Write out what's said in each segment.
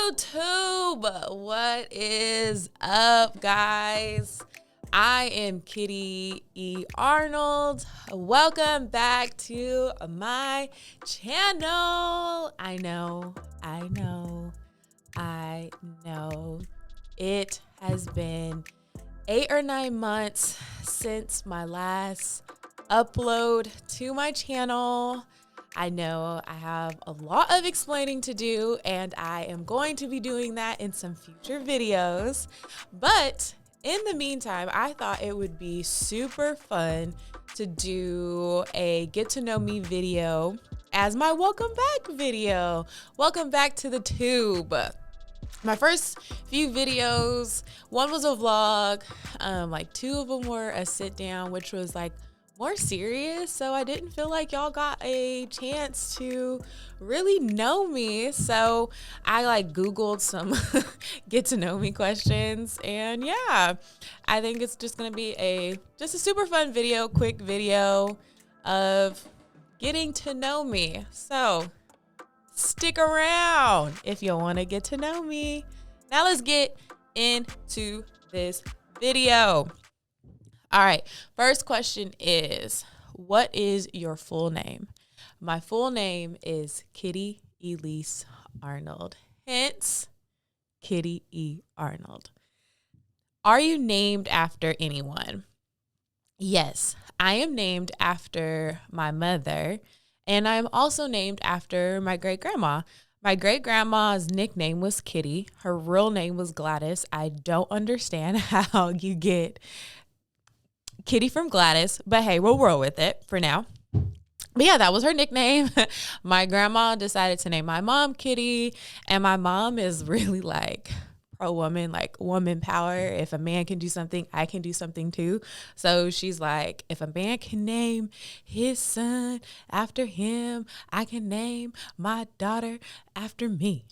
YouTube. What is up, guys? I am Kitty E. Arnold. Welcome back to my channel. I know. It has been 8 or 9 months since my last upload to my channel. I know I have a lot of explaining to do, and I am going to be doing that in some future videos. But in the meantime, I thought it would be super fun to do a get to know me video as my welcome back video. Welcome back to the tube. My first few videos, one was a vlog, like 2 of them were a sit down, which was like more serious, so I didn't feel like y'all got a chance to really know me. So I like Googled some get to know me questions, and yeah, I think it's just gonna be just a super fun video, quick video of getting to know me. So stick around if you want to get to know me. Now let's get into this video. All right, first question is, what is your full name? My full name is Kitty Elise Arnold, hence Kitty E. Arnold. Are you named after anyone? Yes, I am named after my mother, and I'm also named after my great-grandma. My great-grandma's nickname was Kitty. Her real name was Gladys. I don't understand how you get Kitty from Gladys, but hey, we'll roll with it for now. But yeah, that was her nickname. My grandma decided to name my mom Kitty, and my mom is really like pro-woman, like woman power. If a man can do something, I can do something too. So she's like, if a man can name his son after him, I can name my daughter after me.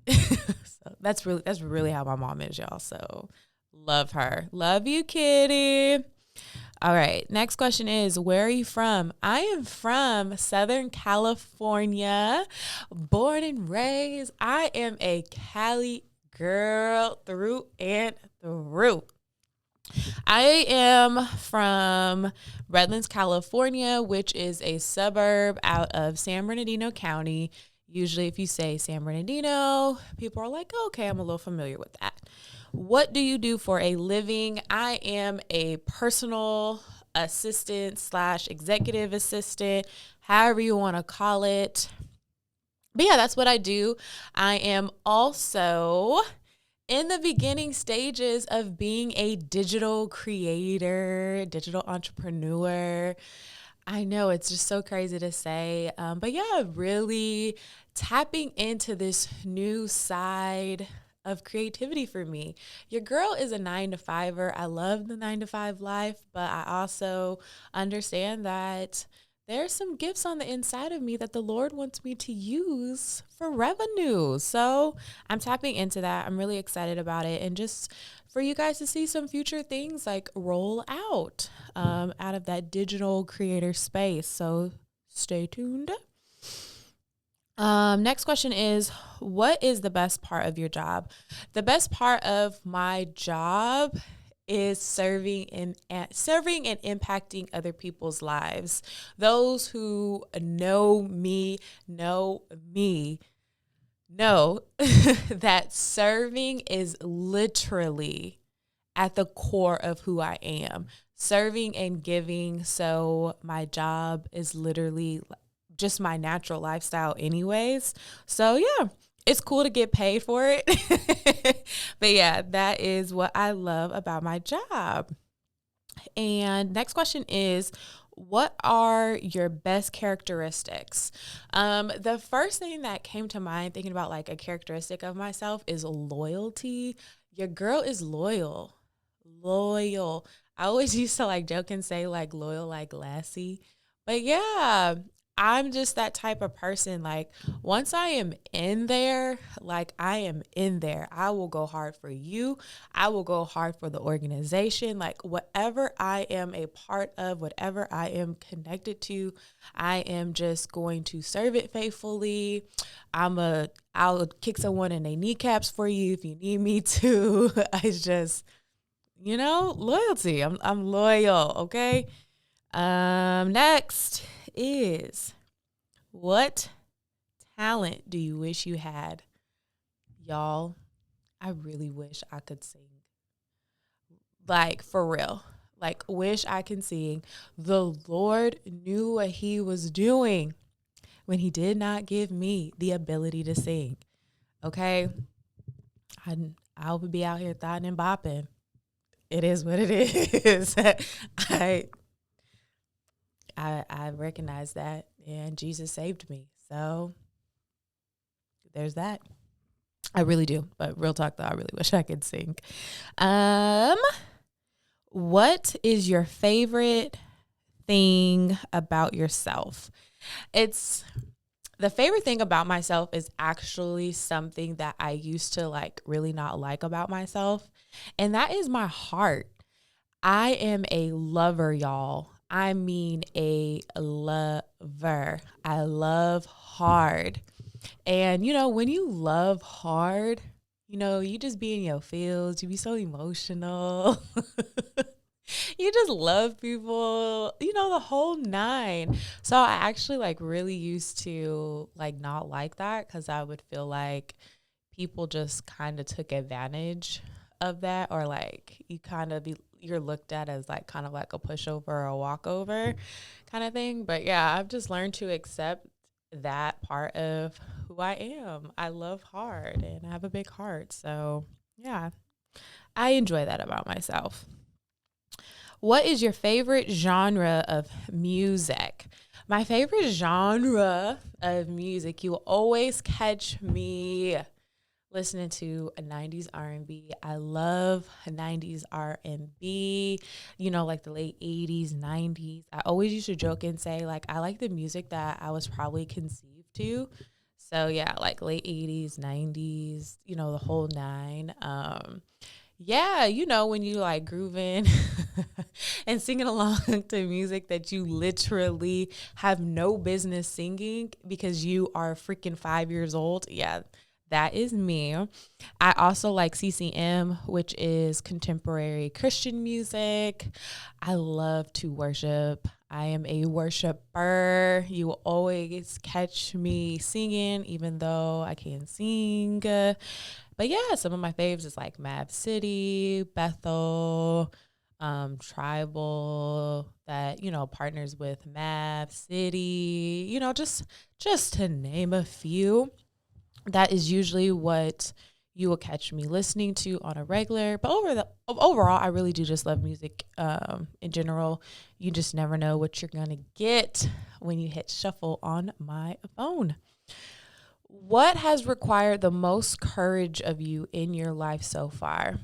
So that's really how my mom is, y'all. So love her. Love you, Kitty. All right, next question is, where are you from? I am from Southern California, born and raised. I am a Cali girl through and through. I am from Redlands, California, which is a suburb out of San Bernardino County. Usually if you say San Bernardino, people are like, oh, okay, I'm a little familiar with that. What do you do for a living? I am a personal assistant / executive assistant, however you want to call it. But yeah, that's what I do. I am also in the beginning stages of being a digital creator, digital entrepreneur. I know it's just so crazy to say, but yeah, really tapping into this new side of creativity for me. Your girl is a 9-to-5er. I love the 9-to-5 life, but I also understand that there's some gifts on the inside of me that the Lord wants me to use for revenue. So I'm tapping into that. I'm really excited about it. And just for you guys to see some future things like roll out of that digital creator space. So stay tuned. Next question is, what is the best part of your job? The best part of my job is serving and impacting other people's lives. Those who know me know that serving is literally at the core of who I am. Serving and giving. So my job is literally just my natural lifestyle anyways. So yeah, it's cool to get paid for it. But yeah, that is what I love about my job. And next question is, what are your best characteristics? The first thing that came to mind thinking about like a characteristic of myself is loyalty. Your girl is loyal. I always used to like joke and say like loyal like Lassie. But yeah, I'm just that type of person. Like, once I am in there, like, I am in there. I will go hard for you. I will go hard for the organization. Like, whatever I am a part of, whatever I am connected to, I am just going to serve it faithfully. I'll kick someone in their kneecaps for you if you need me to. I just, loyalty. I'm loyal, okay? Next is, what talent do you wish you had? Y'all, I really wish I could sing. Like, for real. Like, wish I can sing. The Lord knew what he was doing when he did not give me the ability to sing. Okay? I'll be out here thotting and bopping. It is what it is. I recognize that, and Jesus saved me. So there's that. I really do. But real talk though, I really wish I could sing. What is your favorite thing about yourself? The favorite thing about myself is actually something that I used to like really not like about myself. And that is my heart. I am a lover, y'all. I mean a lover. I love hard. And, when you love hard, you just be in your feels. You be so emotional. You just love people, the whole nine. So I actually like really used to like not like that, because I would feel like people just kind of took advantage of that, or like you're looked at as like kind of like a pushover or a walkover kind of thing. But yeah, I've just learned to accept that part of who I am. I love hard and I have a big heart. So yeah, I enjoy that about myself. What is your favorite genre of music? My favorite genre of music, you will always catch me listening to a 90s R&B. I love 90s R&B, like the late 80s, 90s. I always used to joke and say, like, I like the music that I was probably conceived to. So, yeah, like late 80s, 90s, the whole nine. Yeah, when you like grooving and singing along to music that you literally have no business singing because you are freaking 5 years old. Yeah, that is me. I also like CCM, which is contemporary Christian music. I love to worship. I am a worshiper. You will always catch me singing, even though I can't sing. But yeah, some of my faves is like Mav City, Bethel, Tribal, that, partners with Mav City, just to name a few. That is usually what you will catch me listening to on a regular. But overall, I really do just love music in general. You just never know what you're going to get when you hit shuffle on my phone. What has required the most courage of you in your life so far?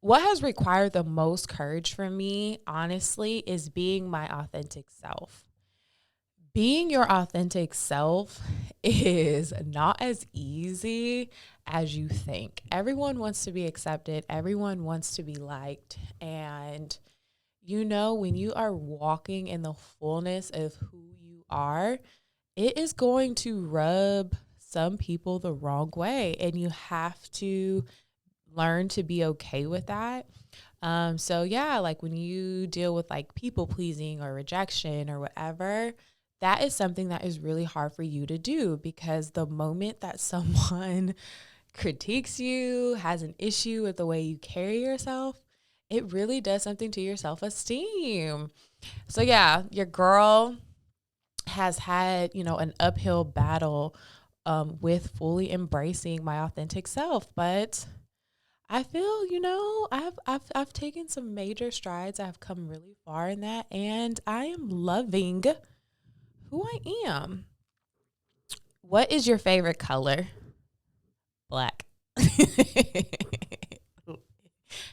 What has required the most courage for me, honestly, is being my authentic self. Being your authentic self is not as easy as you think. Everyone wants to be accepted. Everyone wants to be liked. And, when you are walking in the fullness of who you are, it is going to rub some people the wrong way. And you have to learn to be okay with that. So yeah, like when you deal with like people pleasing or rejection or whatever, that is something that is really hard for you to do, because the moment that someone critiques you, has an issue with the way you carry yourself, it really does something to your self-esteem. So yeah, your girl has had, an uphill battle with fully embracing my authentic self, but I feel, I've taken some major strides. I've come really far in that, and I am loving who I am. What is your favorite color? Black.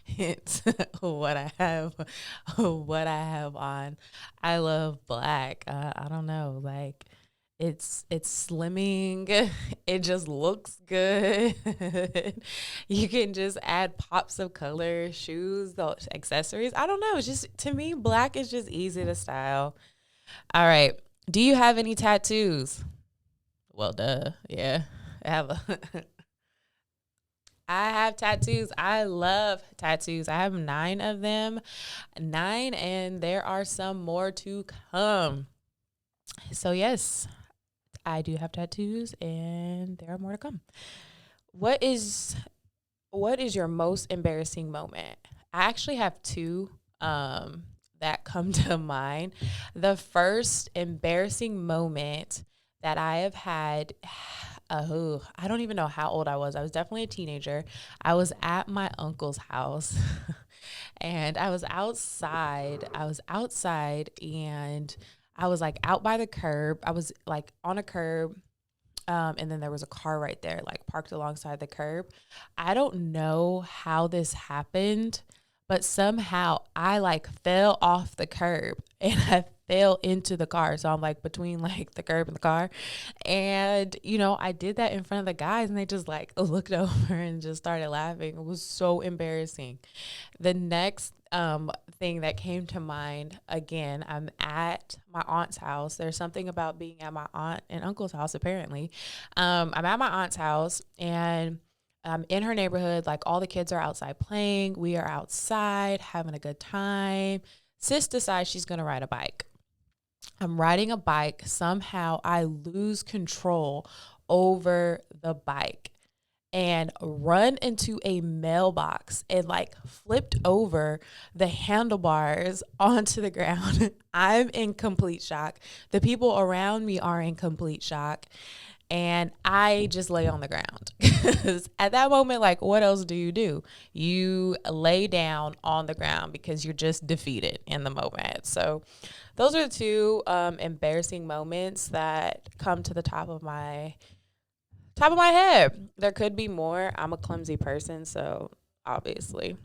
It's what I have on. I love black. I don't know, like it's slimming. It just looks good. You can just add pops of color, shoes, those accessories. I don't know. It's just, to me, black is just easy to style. All right. Do you have any tattoos? Well, duh. Yeah. I have I have tattoos. I love tattoos. I have 9 of them. 9, and there are some more to come. So yes, I do have tattoos, and there are more to come. What is what is your most embarrassing moment? I actually have 2 that come to mind. The first embarrassing moment that I have had, oh, I don't even know how old I was. I was definitely a teenager. I was at my uncle's house and I was outside. And I was like out by the curb. I was like on a curb, and then there was a car right there, like parked alongside the curb. I don't know how this happened, but somehow I like fell off the curb and I fell into the car. So I'm like between like the curb and the car. And, I did that in front of the guys and they just like looked over and just started laughing. It was so embarrassing. The next thing that came to mind, again, I'm at my aunt's house. There's something about being at my aunt and uncle's house, apparently. I'm at my aunt's house and in her neighborhood, like all the kids are outside playing. We are outside having a good time. Sis decides she's going to ride a bike. I'm riding a bike. Somehow I lose control over the bike and run into a mailbox and like flipped over the handlebars onto the ground. I'm in complete shock. The people around me are in complete shock. And I just lay on the ground. Because at that moment, like, what else do? You lay down on the ground because you're just defeated in the moment. So those are the 2 embarrassing moments that come to the top of my head. There could be more. I'm a clumsy person, so obviously.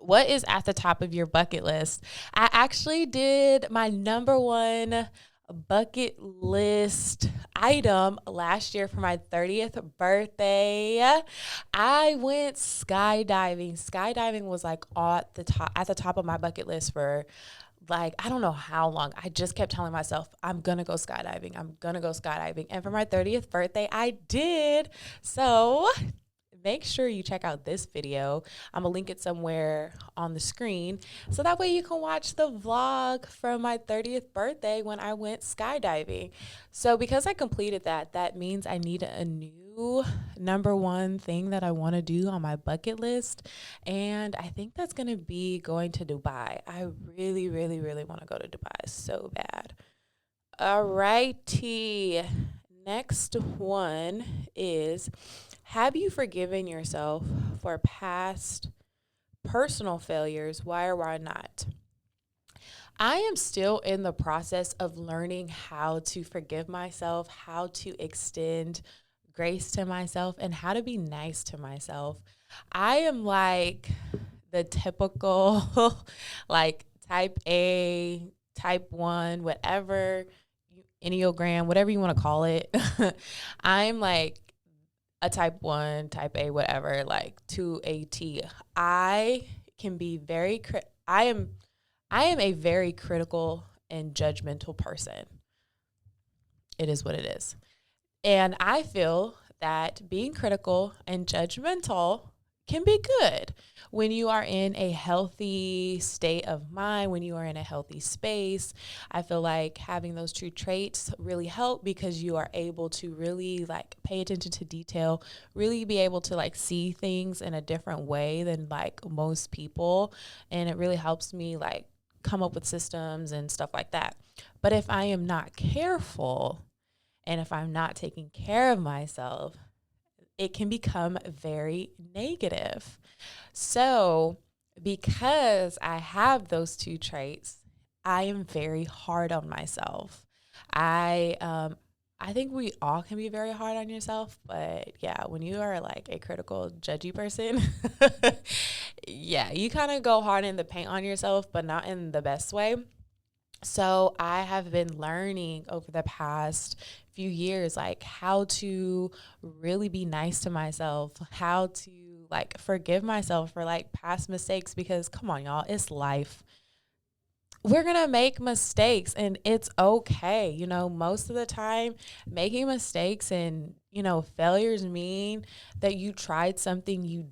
What is at the top of your bucket list? I actually did my number 1 bucket list item last year for my 30th birthday. I went skydiving. Skydiving was like at the top of my bucket list for like, I don't know how long. I just kept telling myself, I'm going to go skydiving. I'm going to go skydiving. And for my 30th birthday, I did. So make sure you check out this video. I'm going to link it somewhere on the screen. So that way you can watch the vlog from my 30th birthday when I went skydiving. So because I completed that, that means I need a new number 1 thing that I want to do on my bucket list. And I think that's going to be going to Dubai. I really, really, really want to go to Dubai so bad. All righty. Next one is, have you forgiven yourself for past personal failures? Why or why not? I am still in the process of learning how to forgive myself, how to extend grace to myself, and how to be nice to myself. I am like the typical like type A, type 1, whatever, Enneagram, whatever you want to call it. I'm like a type 1, type A, whatever, like to a T. I can be I am a very critical and judgmental person. It is what it is. And I feel that being critical and judgmental can be good when you are in a healthy state of mind, when you are in a healthy space. I feel like having those 2 traits really help because you are able to really like pay attention to detail, really be able to like see things in a different way than like most people. And it really helps me like come up with systems and stuff like that. But if I am not careful and if I'm not taking care of myself, it can become very negative. So because I have those 2 traits, I am very hard on myself. I think we all can be very hard on yourself, but yeah, when you are like a critical, judgy person, yeah, you kind of go hard in the paint on yourself, but not in the best way. So I have been learning over the past few years, like how to really be nice to myself, how to like forgive myself for like past mistakes, because come on, y'all, it's life. We're going to make mistakes and it's okay. You know, most of the time, making mistakes and, you know, failures mean that you tried something, you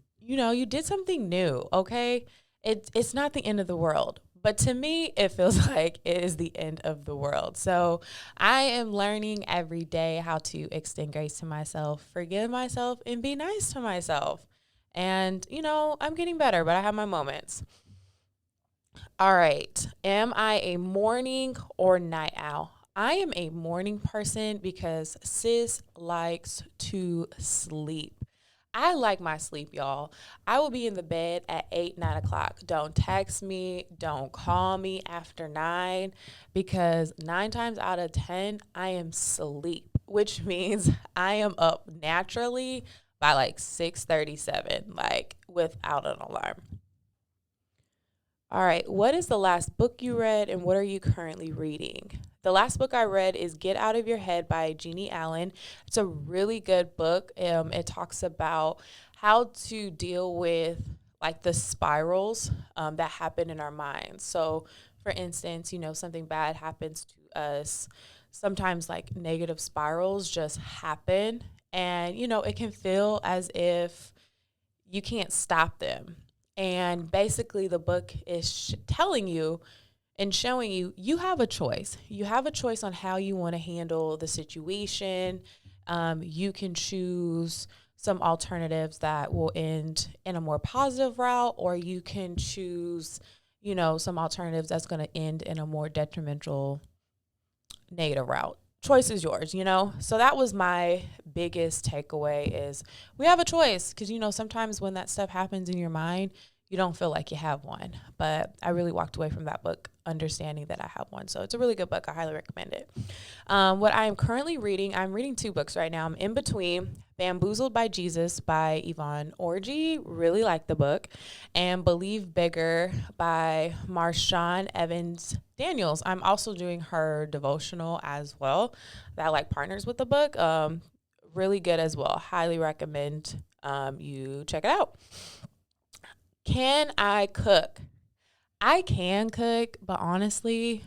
did something new. Okay. It's not the end of the world. But to me, it feels like it is the end of the world. So I am learning every day how to extend grace to myself, forgive myself, and be nice to myself. And, you know, I'm getting better, but I have my moments. All right. Am I a morning or night owl? I am a morning person because sis likes to sleep. I like my sleep, y'all. I will be in the bed at 8, 9 o'clock. Don't text me. Don't call me after 9 because 9 times out of 10, I am asleep, which means I am up naturally by like 6:37, like without an alarm. All right. What is the last book you read and what are you currently reading? The last book I read is Get Out of Your Head by Jeannie Allen. It's a really good book. It talks about how to deal with like the spirals that happen in our minds. So, for instance, you know, something bad happens to us. Sometimes like negative spirals just happen. And, you know, it can feel as if you can't stop them. And basically, the book is telling you and showing you you have a choice. You have a choice on how you want to handle the situation. You can choose some alternatives that will end in a more positive route, or you can choose, you know, some alternatives that's going to end in a more detrimental negative route. Choice is yours, you know? So that was my biggest takeaway is we have a choice because, you know, sometimes when that stuff happens in your mind, you don't feel like you have one. But I really walked away from that book understanding that I have one. So it's a really good book. I highly recommend it. What I am currently reading, I'm reading 2 books right now. I'm in between Bamboozled by Jesus by Yvonne Orji. Really like the book. And Believe Bigger by Marshawn Evans Daniels. I'm also doing her devotional as well. That like partners with the book. Really good as well. Highly recommend you check it out. Can I cook? I can cook, but honestly,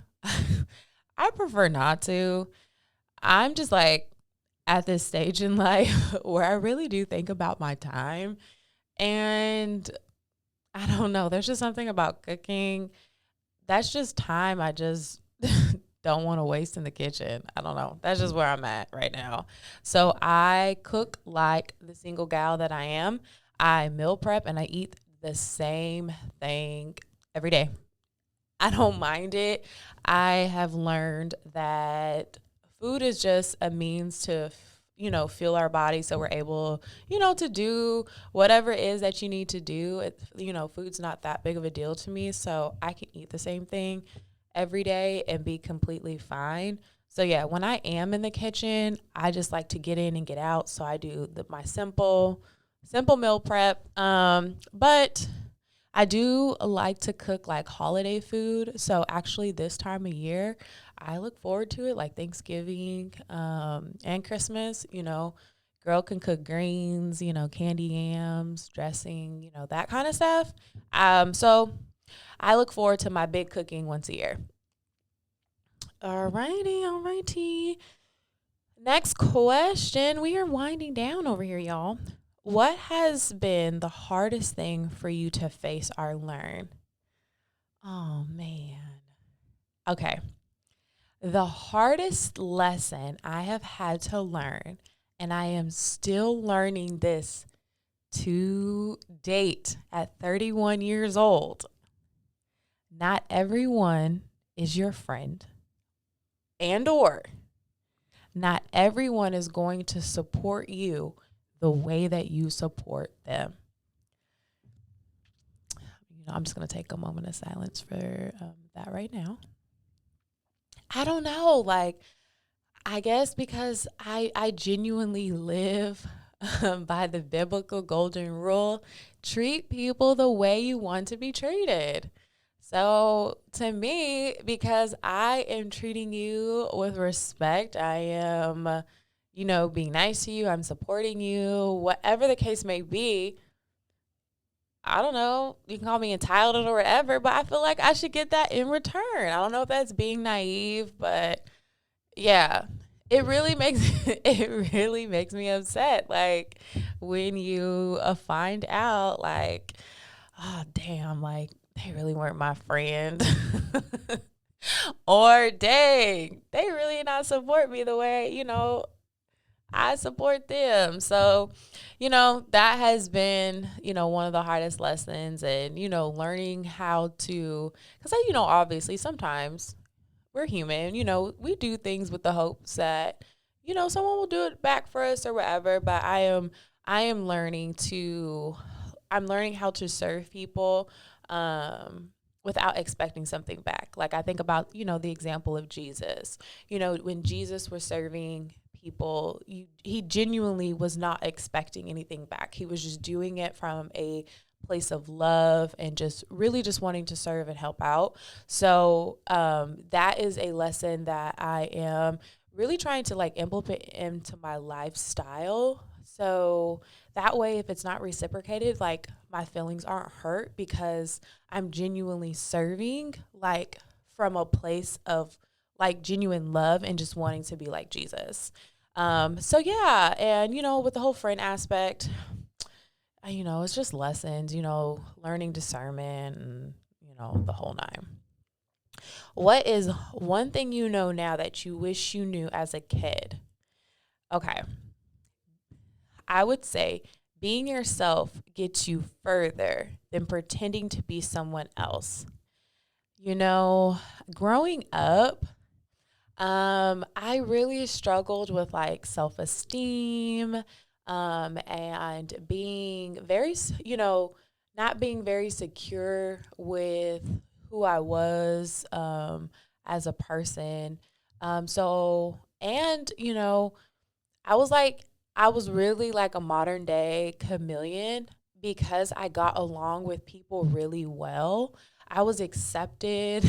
I prefer not to. I'm just like at this stage in life where I really do think about my time. And I don't know, there's just something about cooking. That's just time I just don't want to waste in the kitchen. I don't know. That's just where I'm at right now. So I cook like the single gal that I am. I meal prep and I eat the same thing every day. I don't mind it. I have learned that food is just a means to, you know, fuel our body so we're able, you know, to do whatever it is that you need to do. You know, food's not that big of a deal to me, so I can eat the same thing every day and be completely fine. So yeah, when I am in the kitchen, I just like to get in and get out. So I do my simple meal prep. But I do like to cook like holiday food. So actually this time of year, I look forward to it like Thanksgiving and Christmas, you know. Girl can cook greens, you know, candy yams, dressing, you know, that kind of stuff. So I look forward to my big cooking once a year. Alrighty. Next question. We are winding down over here, y'all. What has been the hardest thing for you to face or learn? Oh, man. Okay. The hardest lesson I have had to learn, and I am still learning this to date at 31 years old. Not everyone is your friend, and or not everyone is going to support you the way that you support them. You know, I'm just going to take a moment of silence for that right now. I don't know, like, I guess because I genuinely live by the biblical golden rule, treat people the way you want to be treated. So to me, because I am treating you with respect, I am, being nice to you, I'm supporting you, whatever the case may be. I don't know, you can call me entitled or whatever, but I feel like I should get that in return. I don't know if that's being naive, but yeah, it really makes me upset. Like when you find out, like, oh damn, like they really weren't my friend, or dang, they really not support me the way I support them. So, that has been, one of the hardest lessons, and learning how to, because obviously sometimes we're human, we do things with the hopes that, someone will do it back for us or whatever. But I am I'm learning how to serve people without expecting something back. Like I think about, the example of Jesus. When Jesus was serving people, he genuinely was not expecting anything back. He was just doing it from a place of love and just really just wanting to serve and help out. So that is a lesson that I am really trying to like implement into my lifestyle. So that way, if it's not reciprocated, like my feelings aren't hurt because I'm genuinely serving like from a place of like genuine love and just wanting to be like Jesus. So yeah, and with the whole friend aspect, it's just lessons, learning discernment and, the whole nine. What is one thing you know now that you wish you knew as a kid? Okay. I would say being yourself gets you further than pretending to be someone else. Growing up, I really struggled with like self-esteem, and being very, not being very secure with who I was, as a person. So, and, I was like, I was really like a modern day chameleon because I got along with people really well. I was accepted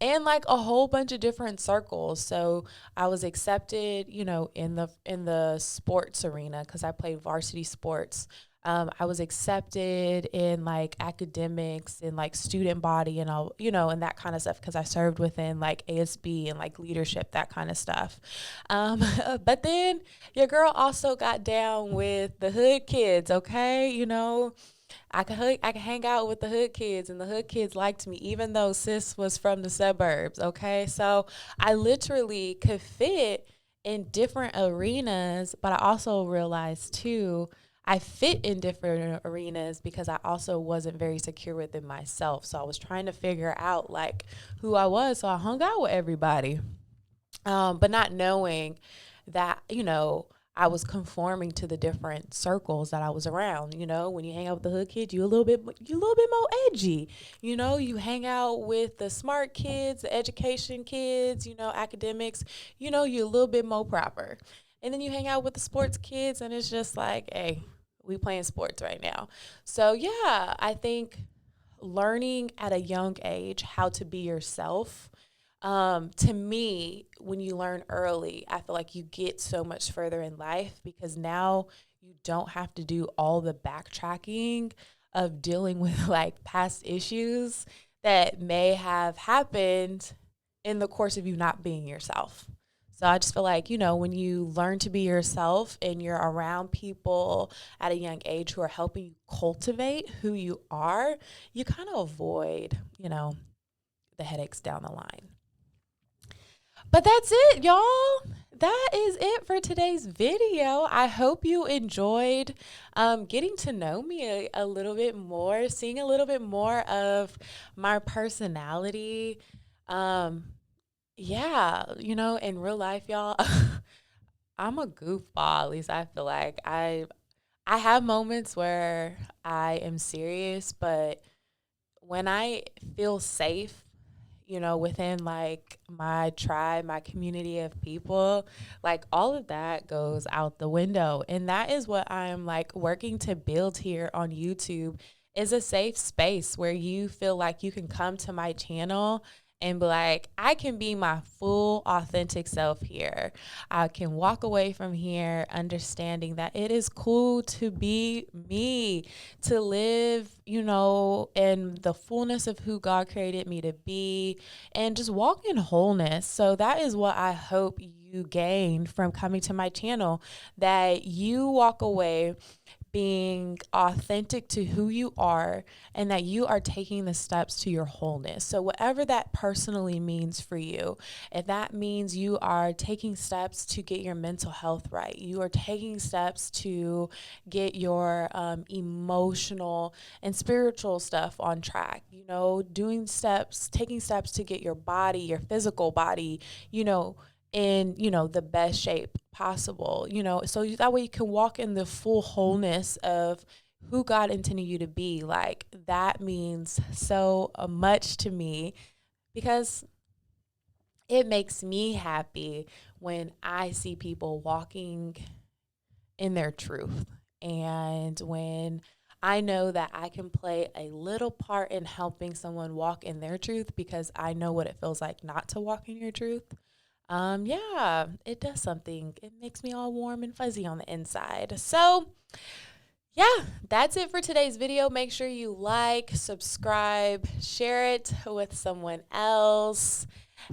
in like a whole bunch of different circles. So I was accepted, in the sports arena because I played varsity sports. I was accepted in like academics and like student body and all, and that kind of stuff because I served within like ASB and like leadership, that kind of stuff. But then your girl also got down with the hood kids, okay? I could hang out with the hood kids, and the hood kids liked me, even though sis was from the suburbs. Okay, so I literally could fit in different arenas, but I also realized too. I fit in different arenas because I also wasn't very secure within myself. So I was trying to figure out like who I was. So I hung out with everybody, but not knowing that, I was conforming to the different circles that I was around. When you hang out with the hood kids, you a little bit more edgy. You hang out with the smart kids, the education kids, academics. You're a little bit more proper. And then you hang out with the sports kids, and it's just like, hey, we playing sports right now. So yeah, I think learning at a young age how to be yourself, to me, when you learn early, I feel like you get so much further in life because now you don't have to do all the backtracking of dealing with like past issues that may have happened in the course of you not being yourself. So I just feel like, when you learn to be yourself and you're around people at a young age who are helping you cultivate who you are, you kind of avoid, the headaches down the line. But that's it, y'all. That is it for today's video. I hope you enjoyed getting to know me a little bit more, seeing a little bit more of my personality. Um, yeah, in real life, y'all, I'm a goofball. At least I feel like I have moments where I am serious, but when I feel safe, within like my tribe, my community of people, like all of that goes out the window. And that is what I'm like working to build here on YouTube, is a safe space where you feel like you can come to my channel and be like, I can be my full authentic self here. I can walk away from here understanding that it is cool to be me, to live, in the fullness of who God created me to be, and just walk in wholeness. So that is what I hope you gain from coming to my channel, that you walk away being authentic to who you are, and that you are taking the steps to your wholeness. So whatever that personally means for you, if that means you are taking steps to get your mental health right, you are taking steps to get your emotional and spiritual stuff on track, taking steps to get your body, your physical body, in the best shape possible, so that way you can walk in the full wholeness of who God intended you to be. Like, that means so much to me, because it makes me happy when I see people walking in their truth, and when I know that I can play a little part in helping someone walk in their truth, because I know what it feels like not to walk in your truth. Yeah, it does something. It makes me all warm and fuzzy on the inside. So, yeah, that's it for today's video. Make sure you like, subscribe, share it with someone else.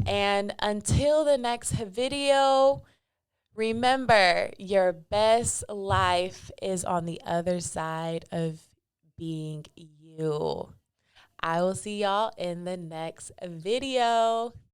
And until the next video, remember, your best life is on the other side of being you. I will see y'all in the next video.